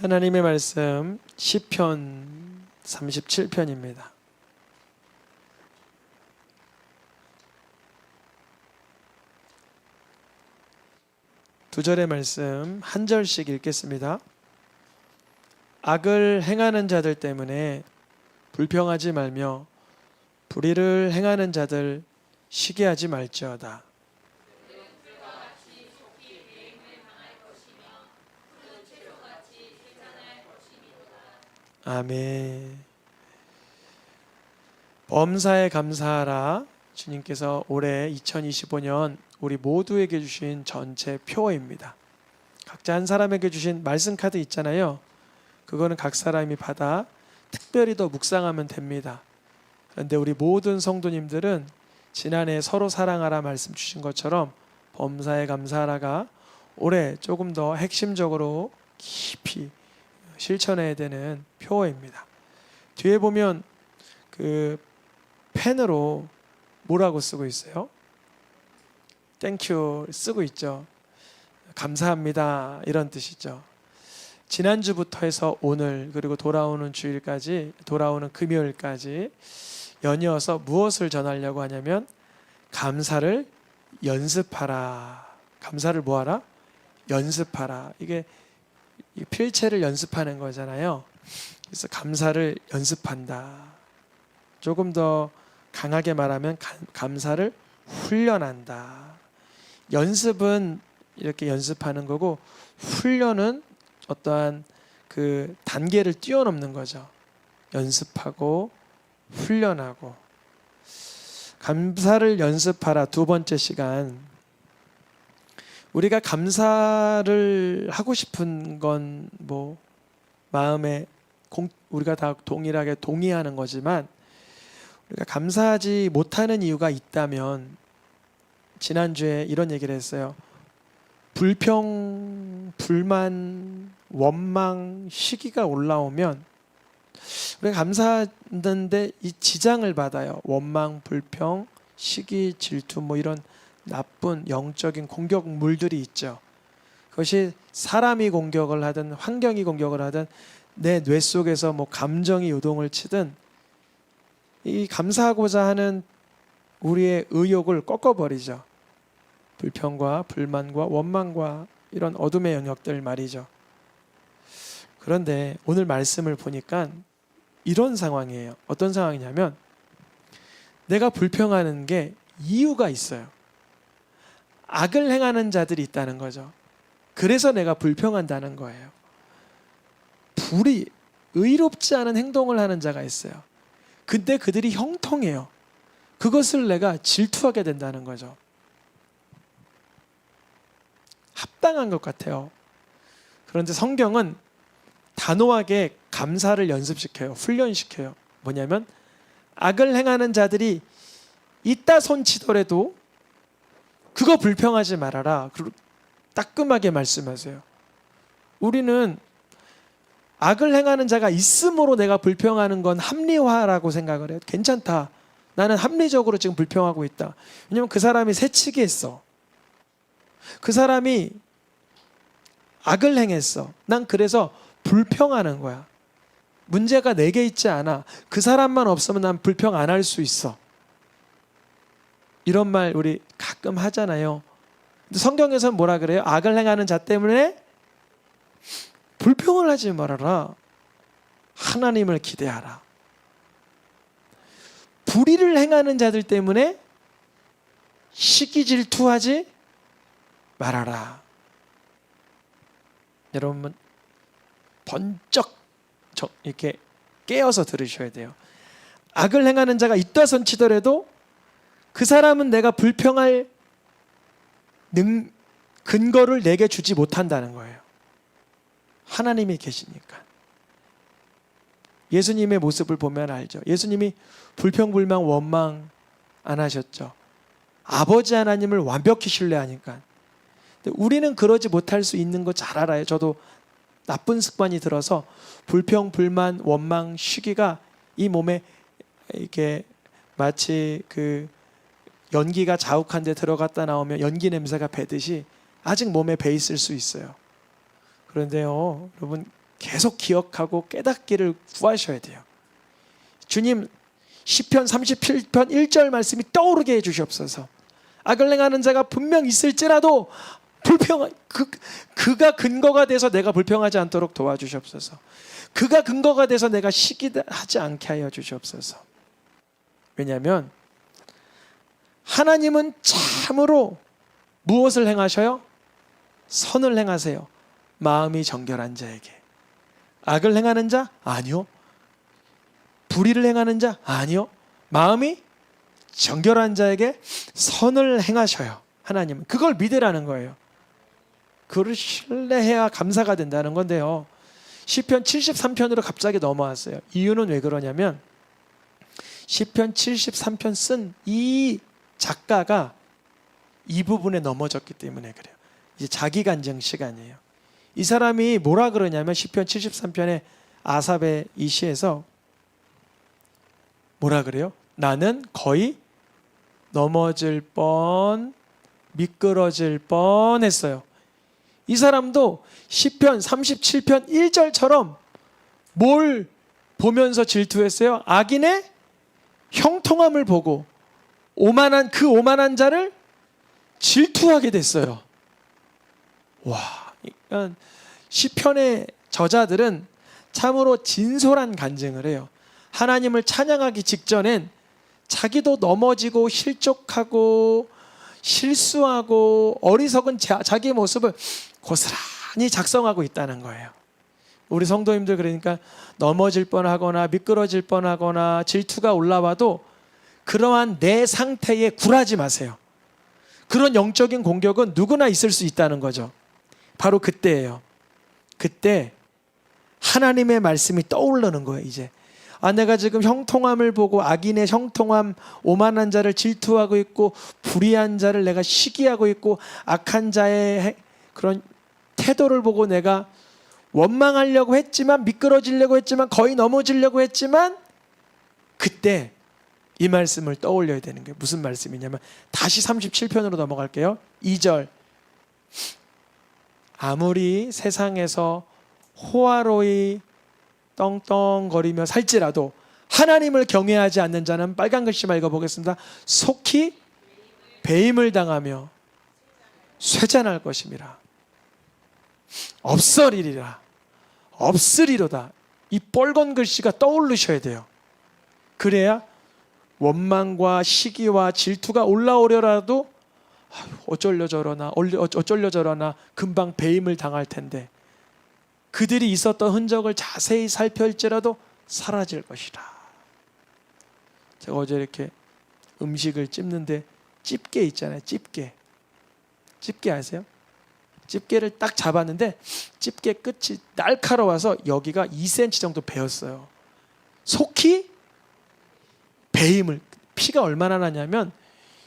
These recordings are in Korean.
하나님의 말씀 시편 37편입니다. 두 절의 말씀 한 절씩 읽겠습니다. 악을 행하는 자들 때문에 불평하지 말며 불의를 행하는 자들 시기하지 말지어다. 아멘. 범사에 감사하라. 주님께서 올해 2025년 우리 모두에게 주신 전체 표어입니다. 각자 한 사람에게 주신 말씀 카드 있잖아요. 그거는 각 사람이 받아 특별히 더 묵상하면 됩니다. 그런데 우리 모든 성도님들은 지난해 서로 사랑하라 말씀 주신 것처럼 범사에 감사하라가 올해 조금 더 핵심적으로 깊이 실천해야 되는 표어입니다. 뒤에 보면 그 펜으로 뭐라고 쓰고 있어요? 땡큐 쓰고 있죠. 감사합니다 이런 뜻이죠. 지난주부터 해서 오늘 그리고 돌아오는 주일까지, 돌아오는 금요일까지 연이어서 무엇을 전하려고 하냐면 감사를 연습하라. 감사를 뭐하라? 연습하라. 이게 필체를 연습하는 거잖아요. 그래서 감사를 연습한다. 조금 더 강하게 말하면 감사를 훈련한다. 연습은 이렇게 연습하는 거고 훈련은 어떠한 그 단계를 뛰어넘는 거죠. 연습하고 훈련하고. 감사를 연습하라 두 번째 시간. 우리가 감사를 하고 싶은 건 뭐 마음에 우리가 다 동일하게 동의하는 거지만 우리가 감사하지 못하는 이유가 있다면 지난주에 이런 얘기를 했어요. 불평, 불만, 원망, 시기가 올라오면 우리가 감사하는데 이 지장을 받아요. 원망, 불평, 시기, 질투 뭐 이런 나쁜 영적인 공격물들이 있죠. 그것이 사람이 공격을 하든 환경이 공격을 하든 내 뇌 속에서 뭐 감정이 요동을 치든 이 감사하고자 하는 우리의 의욕을 꺾어버리죠. 불평과 불만과 원망과 이런 어둠의 영역들 말이죠. 그런데 오늘 말씀을 보니까 이런 상황이에요. 어떤 상황이냐면 내가 불평하는 게 이유가 있어요. 악을 행하는 자들이 있다는 거죠. 그래서 내가 불평한다는 거예요. 불이 의롭지 않은 행동을 하는 자가 있어요. 근데 그들이 형통해요. 그것을 내가 질투하게 된다는 거죠. 합당한 것 같아요. 그런데 성경은 단호하게 감사를 연습시켜요. 훈련시켜요. 뭐냐면 악을 행하는 자들이 있다 손치더라도 그거 불평하지 말아라. 따끔하게 말씀하세요. 우리는 악을 행하는 자가 있으므로 내가 불평하는 건 합리화라고 생각을 해요. 괜찮다. 나는 합리적으로 지금 불평하고 있다. 왜냐하면 그 사람이 새치기 했어. 그 사람이 악을 행했어. 난 그래서 불평하는 거야. 문제가 내게 있지 않아. 그 사람만 없으면 난 불평 안 할 수 있어. 이런 말 우리 가끔 하잖아요. 근데 성경에서는 뭐라 그래요? 악을 행하는 자 때문에 불평을 하지 말아라. 하나님을 기대하라. 불의를 행하는 자들 때문에 시기 질투하지 말아라. 여러분 번쩍 이렇게 깨어서 들으셔야 돼요. 악을 행하는 자가 있다 손치더라도 그 사람은 내가 불평할 근거를 내게 주지 못한다는 거예요. 하나님이 계시니까. 예수님의 모습을 보면 알죠. 예수님이 불평, 불만, 원망 안 하셨죠. 아버지 하나님을 완벽히 신뢰하니까. 근데 우리는 그러지 못할 수 있는 거 잘 알아요. 저도 나쁜 습관이 들어서 불평, 불만, 원망, 시기가 이 몸에 이렇게 마치 그 연기가 자욱한 데 들어갔다 나오면 연기 냄새가 배듯이 아직 몸에 배 있을 수 있어요. 그런데요, 여러분 계속 기억하고 깨닫기를 구하셔야 돼요. 주님, 시편 37편 1절 말씀이 떠오르게 해주시옵소서. 악을 행하는 자가 분명 있을지라도 그가 근거가 돼서 내가 불평하지 않도록 도와주시옵소서. 그가 근거가 돼서 내가 시기하지 않게 하여 주시옵소서. 왜냐하면 하나님은 참으로 무엇을 행하셔요? 선을 행하세요. 마음이 정결한 자에게. 악을 행하는 자? 아니요. 불의를 행하는 자? 아니요. 마음이 정결한 자에게 선을 행하셔요. 하나님은 그걸 믿으라는 거예요. 그걸 신뢰해야 감사가 된다는 건데요. 시편 73편으로 갑자기 넘어왔어요. 이유는 왜 그러냐면 시편 73편 쓴 이 작가가 이 부분에 넘어졌기 때문에 그래요. 이제 자기 간증 시간이에요. 이 사람이 뭐라 그러냐면 시편 73편에 아삽의 이 시에서 뭐라 그래요? 나는 거의 넘어질 뻔, 미끄러질 뻔했어요. 이 사람도 시편 37편 1절처럼 뭘 보면서 질투했어요? 악인의 형통함을 보고 오만한 자를 질투하게 됐어요. 와, 그러니까 시편의 저자들은 참으로 진솔한 간증을 해요. 하나님을 찬양하기 직전엔 자기도 넘어지고 실족하고 실수하고 어리석은 자기 모습을 고스란히 작성하고 있다는 거예요. 우리 성도님들 그러니까 넘어질 뻔하거나 미끄러질 뻔하거나 질투가 올라와도 그러한 내 상태에 굴하지 마세요. 그런 영적인 공격은 누구나 있을 수 있다는 거죠. 바로 그때예요. 그때 하나님의 말씀이 떠오르는 거예요. 이제 내가 지금 형통함을 보고 악인의 형통함, 오만한 자를 질투하고 있고 불의한 자를 내가 시기하고 있고 악한 자의 그런 태도를 보고 내가 원망하려고 했지만 미끄러지려고 했지만 거의 넘어지려고 했지만 그때 이 말씀을 떠올려야 되는 게 무슨 말씀이냐면 다시 37편으로 넘어갈게요. 2절 아무리 세상에서 호화로이 떵떵거리며 살지라도 하나님을 경외하지 않는 자는 빨간 글씨만 읽어보겠습니다. 속히 배임을 당하며 쇠잔할 것임이라. 없으리라. 없으리로다. 이 빨간 글씨가 떠오르셔야 돼요. 그래야 원망과 시기와 질투가 올라오려라도 어쩔려 저러나 금방 배임을 당할 텐데 그들이 있었던 흔적을 자세히 살펴일지라도 사라질 것이라. 제가 어제 이렇게 음식을 찝는데 집게 있잖아요. 집게 아세요? 집게를 딱 잡았는데 집게 끝이 날카로워서 여기가 2cm 정도 베었어요. 속히 배임을, 피가 얼마나 나냐면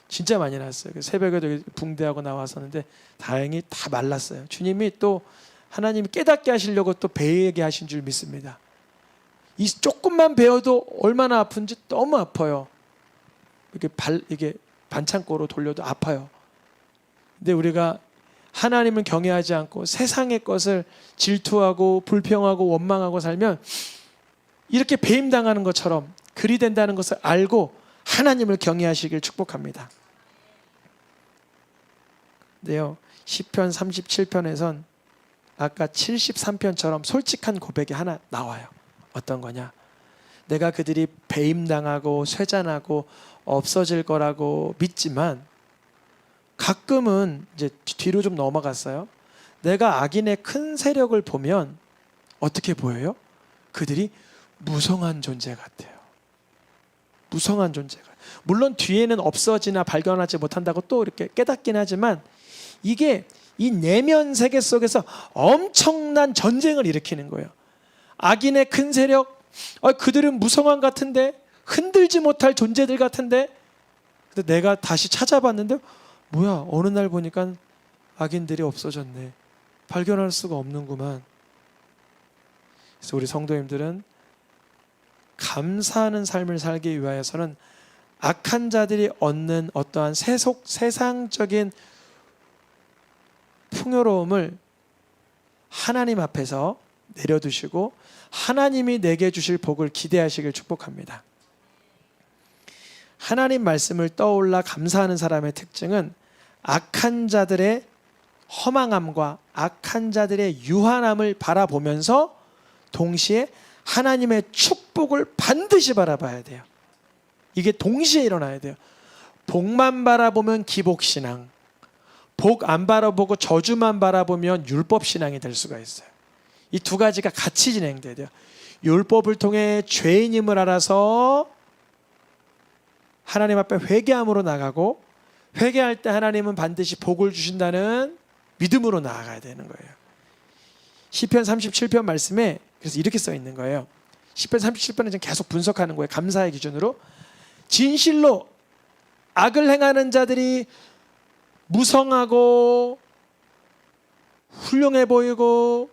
진짜 많이 났어요. 새벽에도 붕대하고 나왔었는데 다행히 다 말랐어요. 주님이 또 하나님이 깨닫게 하시려고 또 배이게 하신 줄 믿습니다. 이 조금만 베어도 얼마나 아픈지 너무 아파요. 이게 반창고로 돌려도 아파요. 근데 우리가 하나님을 경외하지 않고 세상의 것을 질투하고 불평하고 원망하고 살면 이렇게 배임당하는 것처럼 그리 된다는 것을 알고 하나님을 경외하시길 축복합니다. 근데요, 시편 37편에선 아까 73편처럼 솔직한 고백이 하나 나와요. 어떤 거냐? 내가 그들이 배임당하고 쇠잔하고 없어질 거라고 믿지만 가끔은 이제 뒤로 좀 넘어갔어요. 내가 악인의 큰 세력을 보면 어떻게 보여요? 그들이 무성한 존재 같아요. 무성한 존재가. 물론 뒤에는 없어지나 발견하지 못한다고 또 이렇게 깨닫긴 하지만 이게 이 내면 세계 속에서 엄청난 전쟁을 일으키는 거예요. 악인의 큰 세력, 그들은 무성한 같은데 흔들지 못할 존재들 같은데 근데 내가 다시 찾아봤는데 뭐야 어느 날 보니까 악인들이 없어졌네. 발견할 수가 없는구만. 그래서 우리 성도님들은 감사하는 삶을 살기 위하여서는 악한 자들이 얻는 어떠한 세상적인 풍요로움을 하나님 앞에서 내려두시고 하나님이 내게 주실 복을 기대하시길 축복합니다. 하나님 말씀을 떠올라 감사하는 사람의 특징은 악한 자들의 허망함과 악한 자들의 유한함을 바라보면서 동시에 하나님의 축복을 반드시 바라봐야 돼요. 이게 동시에 일어나야 돼요. 복만 바라보면 기복신앙, 복 안 바라보고 저주만 바라보면 율법신앙이 될 수가 있어요. 이 두 가지가 같이 진행돼야 돼요. 율법을 통해 죄인임을 알아서 하나님 앞에 회개함으로 나가고, 회개할 때 하나님은 반드시 복을 주신다는 믿음으로 나아가야 되는 거예요. 시편 37편 말씀에 그래서 이렇게 써 있는 거예요. 시편 37편은 지금 계속 분석하는 거예요. 감사의 기준으로. 진실로 악을 행하는 자들이 무성하고 훌륭해 보이고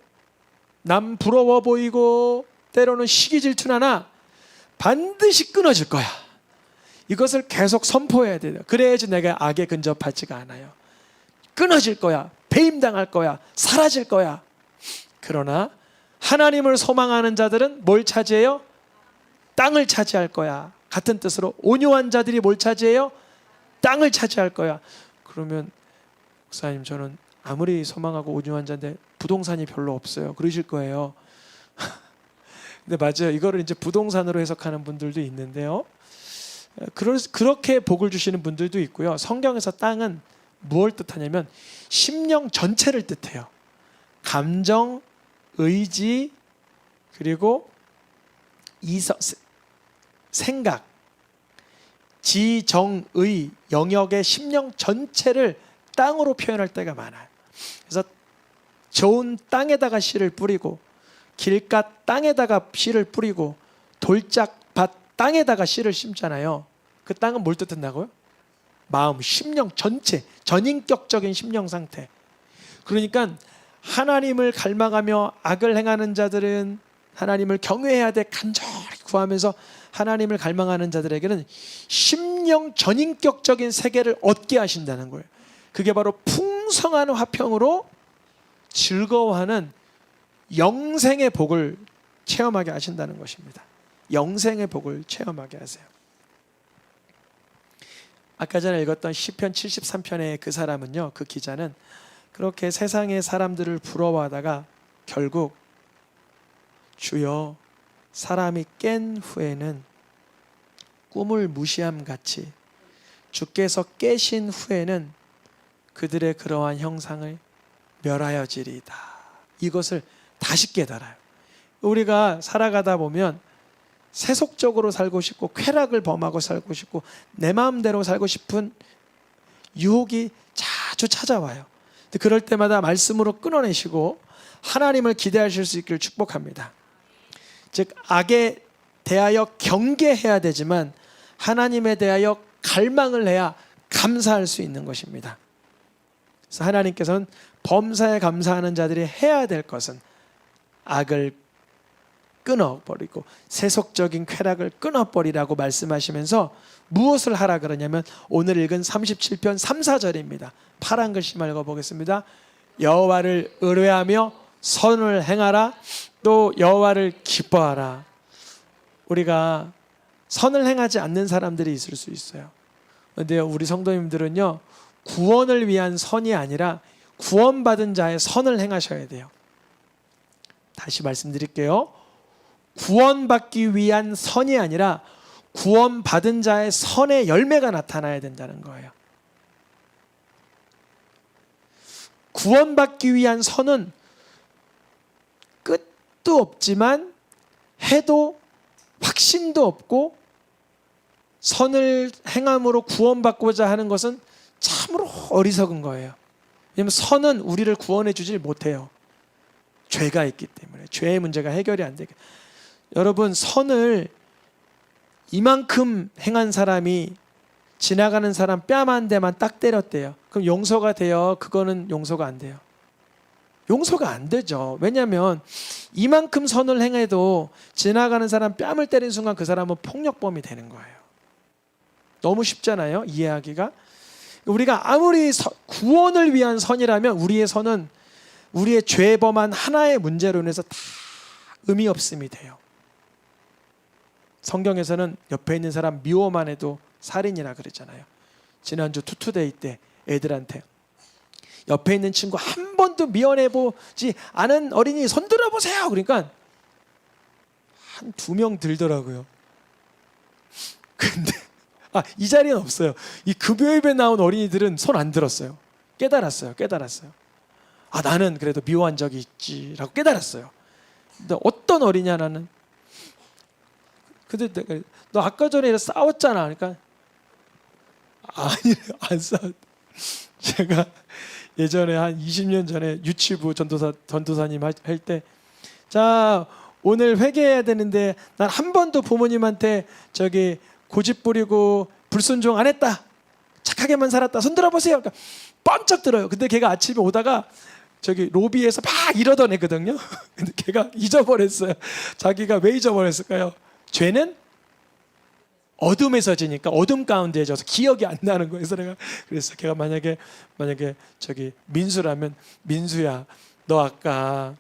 남 부러워 보이고 때로는 시기 질투나나 반드시 끊어질 거야. 이것을 계속 선포해야 돼요. 그래야지 내가 악에 근접하지가 않아요. 끊어질 거야. 배임당할 거야. 사라질 거야. 그러나 하나님을 소망하는 자들은 뭘 차지해요? 땅을 차지할 거야. 같은 뜻으로 온유한 자들이 뭘 차지해요? 땅을 차지할 거야. 그러면 목사님, 저는 아무리 소망하고 온유한 자인데 부동산이 별로 없어요. 그러실 거예요. 근데 맞아요. 이거를 이제 부동산으로 해석하는 분들도 있는데요. 그렇게 복을 주시는 분들도 있고요. 성경에서 땅은 무엇을 뜻하냐면 심령 전체를 뜻해요. 감정, 의지, 그리고 생각, 지정의 영역의 심령 전체를 땅으로 표현할 때가 많아요. 그래서 좋은 땅에다가 씨를 뿌리고, 길가 땅에다가 씨를 뿌리고, 돌짝밭 땅에다가 씨를 심잖아요. 그 땅은 뭘 뜻한다고요? 마음, 심령 전체, 전인격적인 심령 상태. 그러니까 하나님을 갈망하며 악을 행하는 자들은 하나님을 경외해야 돼 간절히 구하면서 하나님을 갈망하는 자들에게는 심령 전인격적인 세계를 얻게 하신다는 거예요. 그게 바로 풍성한 화평으로 즐거워하는 영생의 복을 체험하게 하신다는 것입니다. 영생의 복을 체험하게 하세요. 아까 전에 읽었던 시편 73편의 그 사람은요, 그 기자는 그렇게 세상의 사람들을 부러워하다가 결국 주여, 사람이 깬 후에는 꿈을 무시함 같이 주께서 깨신 후에는 그들의 그러한 형상을 멸하여지리이다. 이것을 다시 깨달아요. 우리가 살아가다 보면 세속적으로 살고 싶고 쾌락을 범하고 살고 싶고 내 마음대로 살고 싶은 유혹이 자주 찾아와요. 그럴 때마다 말씀으로 끊어내시고 하나님을 기대하실 수 있기를 축복합니다. 즉, 악에 대하여 경계해야 되지만 하나님에 대하여 갈망을 해야 감사할 수 있는 것입니다. 그래서 하나님께서는 범사에 감사하는 자들이 해야 될 것은 악을 끊어버리고 세속적인 쾌락을 끊어버리라고 말씀하시면서 무엇을 하라 그러냐면 오늘 읽은 37편 3, 4절입니다. 파란 글씨만 읽어보겠습니다. 여호와를 의뢰하며 선을 행하라. 또 여호와를 기뻐하라. 우리가 선을 행하지 않는 사람들이 있을 수 있어요. 그런데 우리 성도님들은요, 구원을 위한 선이 아니라 구원받은 자의 선을 행하셔야 돼요. 다시 말씀드릴게요. 구원받기 위한 선이 아니라 구원받은 자의 선의 열매가 나타나야 된다는 거예요. 구원받기 위한 선은 끝도 없지만 해도 확신도 없고, 선을 행함으로 구원받고자 하는 것은 참으로 어리석은 거예요. 왜냐하면 선은 우리를 구원해 주질 못해요. 죄가 있기 때문에. 죄의 문제가 해결이 안 되게. 여러분, 선을 이만큼 행한 사람이 지나가는 사람 뺨 한 대만 딱 때렸대요. 그럼 용서가 돼요? 그거는 용서가 안 돼요. 용서가 안 되죠. 왜냐하면 이만큼 선을 행해도 지나가는 사람 뺨을 때린 순간 그 사람은 폭력범이 되는 거예요. 너무 쉽잖아요, 이해하기가. 우리가 아무리 구원을 위한 선이라면 우리의 선은 우리의 죄범한 하나의 문제로 인해서 다 의미 없음이 돼요. 성경에서는 옆에 있는 사람 미워만 해도 살인이라 그랬잖아요. 지난주 투투데이 때 애들한테 옆에 있는 친구 한 번도 미워내보지 않은 어린이 손 들어보세요. 그러니까 한 2명 들더라고요. 근데 이 자리는 없어요. 이 급여입에 나온 어린이들은 손 안 들었어요. 깨달았어요. 나는 그래도 미워한 적이 있지라고 깨달았어요. 근데 어떤 어린이 하나는 근데 너 아까 전에 싸웠잖아. 그러니까 아니 안 싸웠. 제가 예전에 한 20년 전에 유치부 전도사님 할 때 자 오늘 회개해야 되는데 난 한 번도 부모님한테 고집 부리고 불순종 안 했다. 착하게만 살았다. 손 들어보세요. 그러니까 번쩍 들어요. 근데 걔가 아침에 오다가 로비에서 막 이러던 애거든요. 근데 걔가 잊어버렸어요. 자기가 왜 잊어버렸을까요? 죄는 어둠에서 지니까 어둠 가운데에 져서 기억이 안 나는 거예요. 그래서 걔가 만약에 민수라면 민수야, 너 아까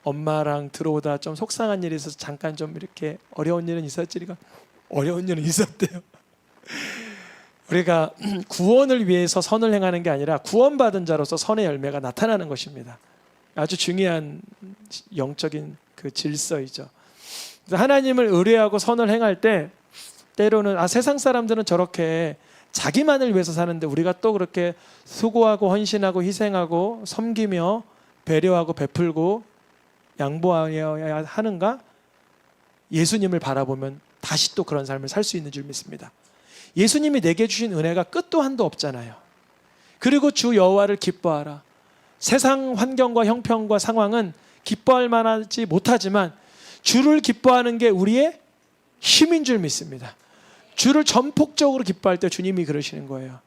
엄마랑 들어오다 좀 속상한 일이 있어서 잠깐 좀 이렇게 어려운 일은 있었지? 그러니까 어려운 일은 있었대요. 우리가 구원을 위해서 선을 행하는 게 아니라 구원받은 자로서 선의 열매가 나타나는 것입니다. 아주 중요한 영적인 그 질서이죠. 하나님을 의뢰하고 선을 행할 때 때로는 세상 사람들은 저렇게 자기만을 위해서 사는데 우리가 또 그렇게 수고하고 헌신하고 희생하고 섬기며 배려하고 베풀고 양보하여야 하는가? 예수님을 바라보면 다시 또 그런 삶을 살 수 있는 줄 믿습니다. 예수님이 내게 주신 은혜가 끝도 한도 없잖아요. 그리고 주 여호와를 기뻐하라. 세상 환경과 형편과 상황은 기뻐할 만하지 못하지만 주를 기뻐하는 게 우리의 힘인 줄 믿습니다. 주를 전폭적으로 기뻐할 때 주님이 그러시는 거예요.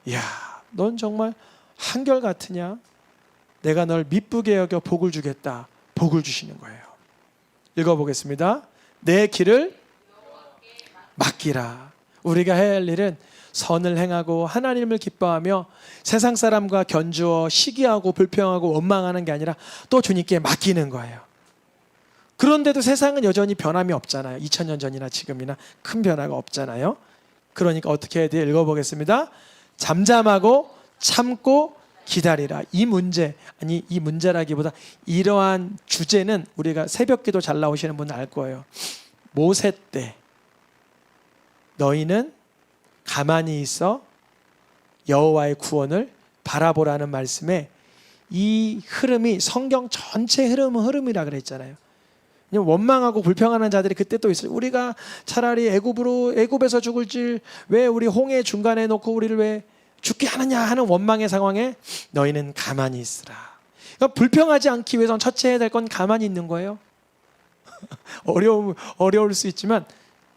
이야, 넌 정말 한결같으냐? 내가 널 미쁘게 여겨 복을 주겠다. 복을 주시는 거예요. 읽어보겠습니다. 내 길을 맡기라. 우리가 해야 할 일은 선을 행하고 하나님을 기뻐하며 세상 사람과 견주어 시기하고 불평하고 원망하는 게 아니라 또 주님께 맡기는 거예요. 그런데도 세상은 여전히 변함이 없잖아요. 2000년 전이나 지금이나 큰 변화가 없잖아요. 그러니까 어떻게 해야 돼요? 읽어보겠습니다. 잠잠하고 참고 기다리라. 이 문제라기보다 이러한 주제는 우리가 새벽기도 잘 나오시는 분은 알 거예요. 모세 때 너희는 가만히 있어 여호와의 구원을 바라보라는 말씀에 이 흐름이 성경 전체 흐름이라 그랬잖아요. 원망하고 불평하는 자들이 그때 또 있어요. 우리가 차라리 애굽에서 죽을지 왜 우리 홍해 중간에 놓고 우리를 왜 죽게 하느냐 하는 원망의 상황에 너희는 가만히 있으라. 그러니까 불평하지 않기 위해서는 첫째 해야 될 건 가만히 있는 거예요. 어려울 수 있지만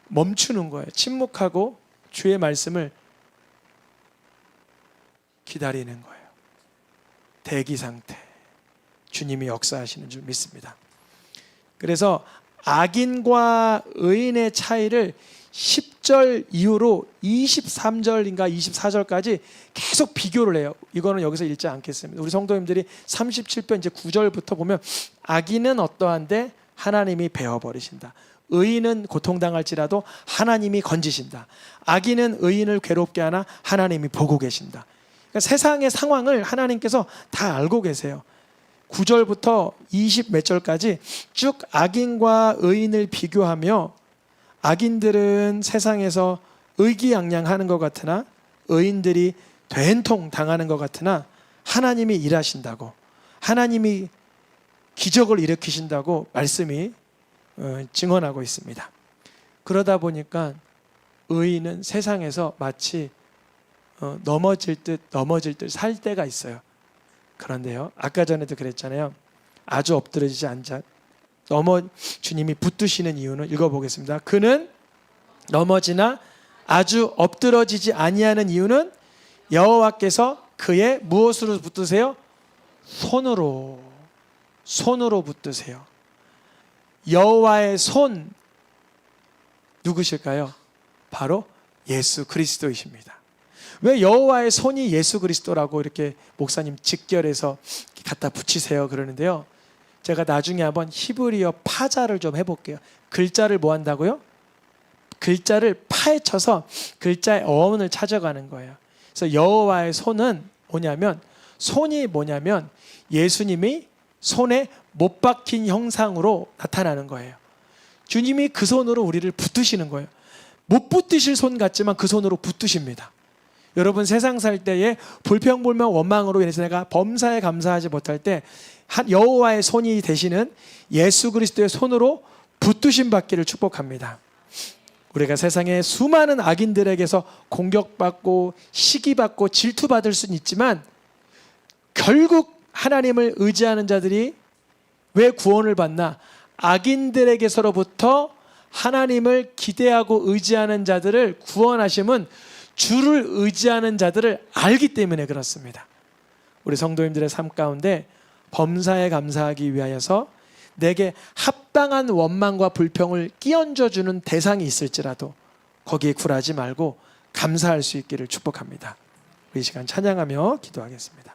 멈추는 거예요. 침묵하고 주의 말씀을 기다리는 거예요. 대기 상태. 주님이 역사하시는 줄 믿습니다. 그래서 악인과 의인의 차이를 10절 이후로 23절인가 24절까지 계속 비교를 해요. 이거는 여기서 읽지 않겠습니다. 우리 성도님들이 37편 이제 9절부터 보면 악인은 어떠한데 하나님이 베어버리신다. 의인은 고통당할지라도 하나님이 건지신다. 악인은 의인을 괴롭게 하나 하나님이 보고 계신다. 그러니까 세상의 상황을 하나님께서 다 알고 계세요. 9절부터 20 몇 절까지 쭉 악인과 의인을 비교하며 악인들은 세상에서 의기양양하는 것 같으나 의인들이 된통 당하는 것 같으나 하나님이 일하신다고, 하나님이 기적을 일으키신다고 말씀이 증언하고 있습니다. 그러다 보니까 의인은 세상에서 마치 넘어질 듯 살 때가 있어요. 그런데요, 아까 전에도 그랬잖아요. 아주 엎드러지지 않자 주님이 붙드시는 이유는 읽어보겠습니다. 그는 넘어지나 아주 엎드러지지 아니하는 이유는 여호와께서 그의 무엇으로 붙드세요? 손으로 붙드세요. 여호와의 손 누구실까요? 바로 예수 그리스도이십니다. 왜 여호와의 손이 예수 그리스도라고 이렇게 목사님 직결해서 갖다 붙이세요 그러는데요. 제가 나중에 한번 히브리어 파자를 좀 해볼게요. 글자를 뭐 한다고요? 글자를 파헤쳐서 글자의 어원을 찾아가는 거예요. 그래서 여호와의 손은 뭐냐면, 손이 뭐냐면 예수님이 손에 못 박힌 형상으로 나타나는 거예요. 주님이 그 손으로 우리를 붙드시는 거예요. 못 붙드실 손 같지만 그 손으로 붙드십니다. 여러분 세상 살 때에 불평불만 원망으로 인해서 내가 범사에 감사하지 못할 때 여호와의 손이 되시는 예수 그리스도의 손으로 붙드심 받기를 축복합니다. 우리가 세상에 수많은 악인들에게서 공격받고 시기받고 질투받을 수는 있지만 결국 하나님을 의지하는 자들이 왜 구원을 받나? 악인들에게서로부터 하나님을 기대하고 의지하는 자들을 구원하심은 주를 의지하는 자들을 알기 때문에 그렇습니다. 우리 성도님들의 삶 가운데 범사에 감사하기 위하여서 내게 합당한 원망과 불평을 끼얹어주는 대상이 있을지라도 거기에 굴하지 말고 감사할 수 있기를 축복합니다. 우리 이 시간 찬양하며 기도하겠습니다.